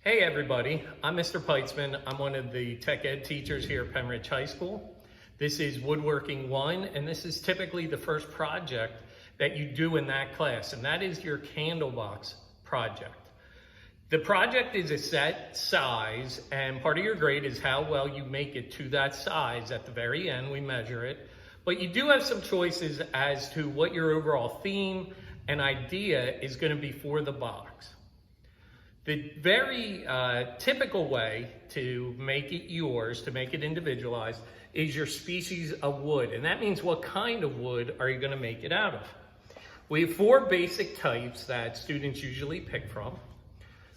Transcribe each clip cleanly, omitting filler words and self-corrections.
Hey everybody, I'm Mr. Peitzman. I'm one of the tech ed teachers here at Penridge High School. This is Woodworking 1, and this is typically the first project that you do in that class, and that is your Candlebox project. The project is a set size, and part of your grade is how well you make it to that size. At the very end, we measure it. But you do have some choices as to what your overall theme and idea is going to be for the box. The very typical way to make it yours, to make it individualized, is your species of wood. And that means what kind of wood are you going to make it out of? We have four basic types that students usually pick from.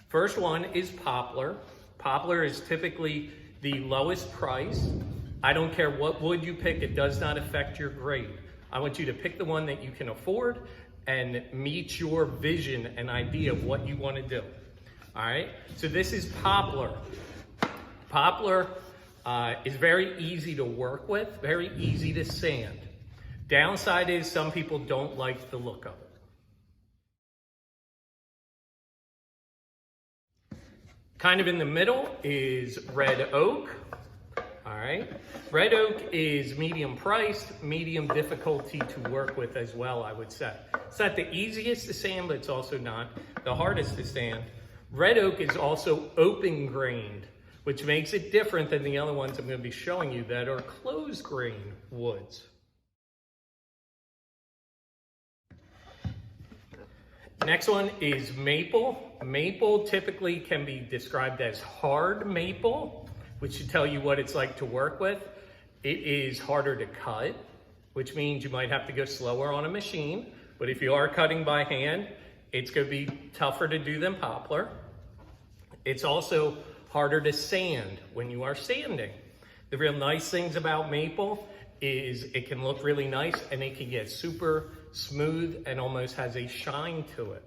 First one is poplar. Poplar is typically the lowest price. I don't care what wood you pick, it does not affect your grade. I want you to pick the one that you can afford and meet your vision and idea of what you want to do. All right, so this is poplar. Poplar is very easy to work with, very easy to sand. Downside is some people don't like the look of it. Kind of in the middle is red oak. All right, red oak is medium priced, medium difficulty to work with as well, I would say. It's not the easiest to sand, but it's also not the hardest to sand. Red oak is also open grained, which makes it different than the other ones I'm going to be showing you that are closed grain woods. Next one is maple. Maple typically can be described as hard maple, which should tell you what it's like to work with. It is harder to cut, which means you might have to go slower on a machine, but if you are cutting by hand, it's going to be tougher to do than poplar. It's also harder to sand when you are sanding. The real nice things about maple is it can look really nice and it can get super smooth and almost has a shine to it.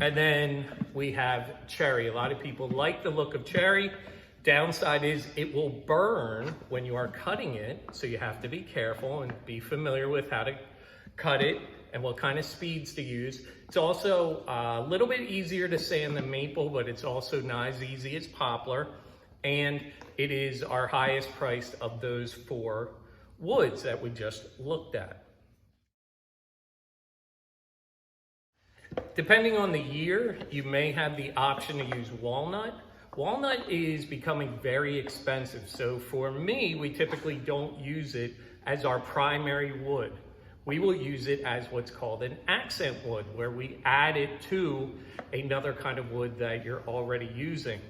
And then we have cherry. A lot of people like the look of cherry. Downside is it will burn when you are cutting it, so you have to be careful and be familiar with how to cut it and what kind of speeds to use. It's also a little bit easier to sand than maple, but it's also not as easy as poplar. And it is our highest priced of those four woods that we just looked at. Depending on the year, you may have the option to use walnut. Walnut is becoming very expensive. So for me, we typically don't use it as our primary wood. We will use it as what's called an accent wood, where we add it to another kind of wood that you're already using.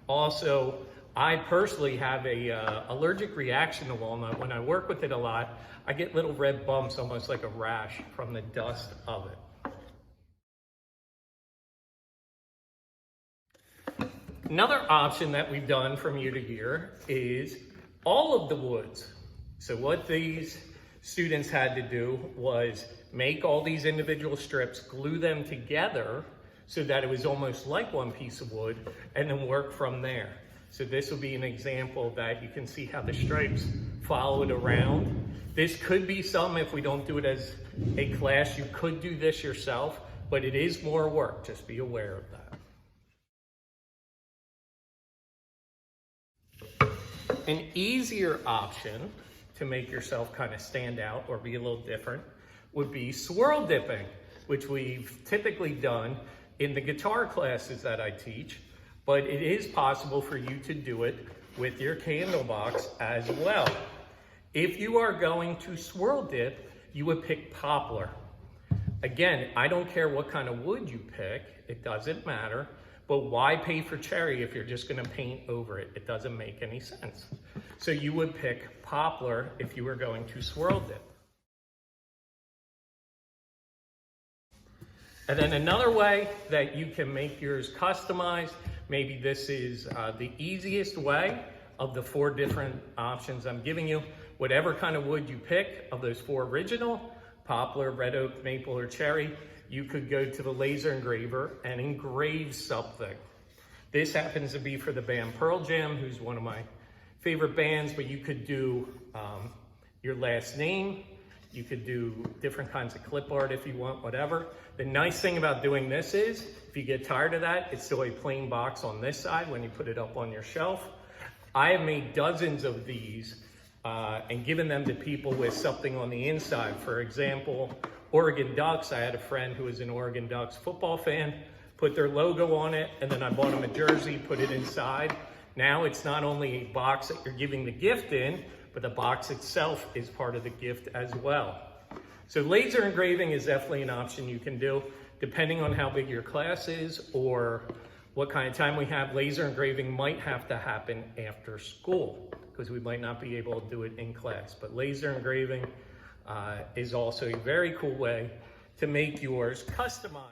Also, I personally have a allergic reaction to walnut. When I work with it a lot, I get little red bumps, almost like a rash from the dust of it. Another option that we've done from year to year is all of the woods. So what these students had to do was make all these individual strips, glue them together so that it was almost like one piece of wood, and then work from there. So this will be an example that you can see how the stripes follow it around. This could be some, if we don't do it as a class, you could do this yourself, but it is more work, just be aware of that. An easier option to make yourself kind of stand out or be a little different would be swirl dipping, which we've typically done in the guitar classes that I teach, but it is possible for you to do it with your Candlebox as well. If you are going to swirl dip, you would pick poplar. Again, I don't care what kind of wood you pick, it doesn't matter. But why pay for cherry if you're just going to paint over it? It doesn't make any sense. So you would pick poplar if you were going to swirl dip. And then another way that you can make yours customized, maybe this is the easiest way of the four different options I'm giving you. Whatever kind of wood you pick of those four original, poplar, red oak, maple, or cherry, you could go to the laser engraver and engrave something. This happens to be for the band Pearl Jam, who's one of my favorite bands, but you could do your last name, You could do different kinds of clip art if you want, whatever. The nice thing about doing this is, if you get tired of that, it's still a plain box on this side when you put it up on your shelf. I have made dozens of these and given them to people with something on the inside. For example, Oregon Ducks. I had a friend who was an Oregon Ducks football fan, put their logo on it, and then I bought them a jersey, put it inside. Now it's not only a box that you're giving the gift in, but the box itself is part of the gift as well. So laser engraving is definitely an option you can do. Depending on how big your class is or what kind of time we have, laser engraving might have to happen after school because we might not be able to do it in class. But laser engraving is also a very cool way to make yours customized.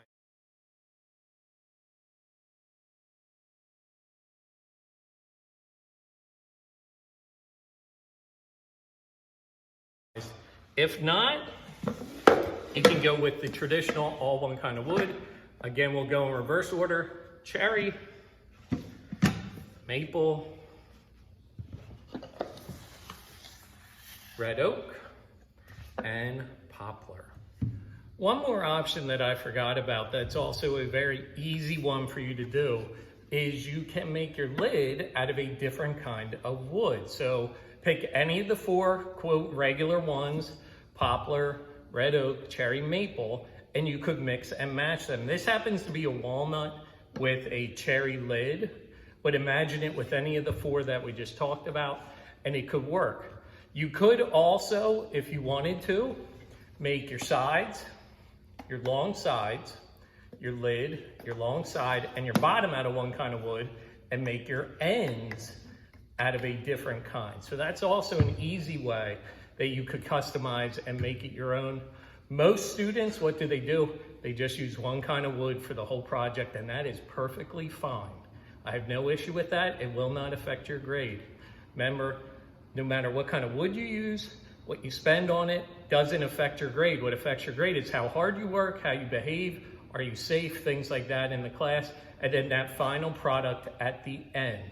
If not, you can go with the traditional all one kind of wood. Again, we'll go in reverse order. Cherry, maple, red oak, and poplar. One more option that I forgot about that's also a very easy one for you to do is you can make your lid out of a different kind of wood. So pick any of the four, quote, regular ones, poplar, red oak, cherry, maple, and you could mix and match them. This happens to be a walnut with a cherry lid, but imagine it with any of the four that we just talked about, and it could work. You could also, if you wanted to, make your sides, your long sides, your lid, your long side, and your bottom out of one kind of wood, and make your ends out of a different kind. So that's also an easy way that you could customize and make it your own. Most students, what do? They just use one kind of wood for the whole project, and that is perfectly fine. I have no issue with that. It will not affect your grade. Remember, no matter what kind of wood you use, what you spend on it doesn't affect your grade. What affects your grade is how hard you work, how you behave, are you safe, things like that in the class, and then that final product at the end.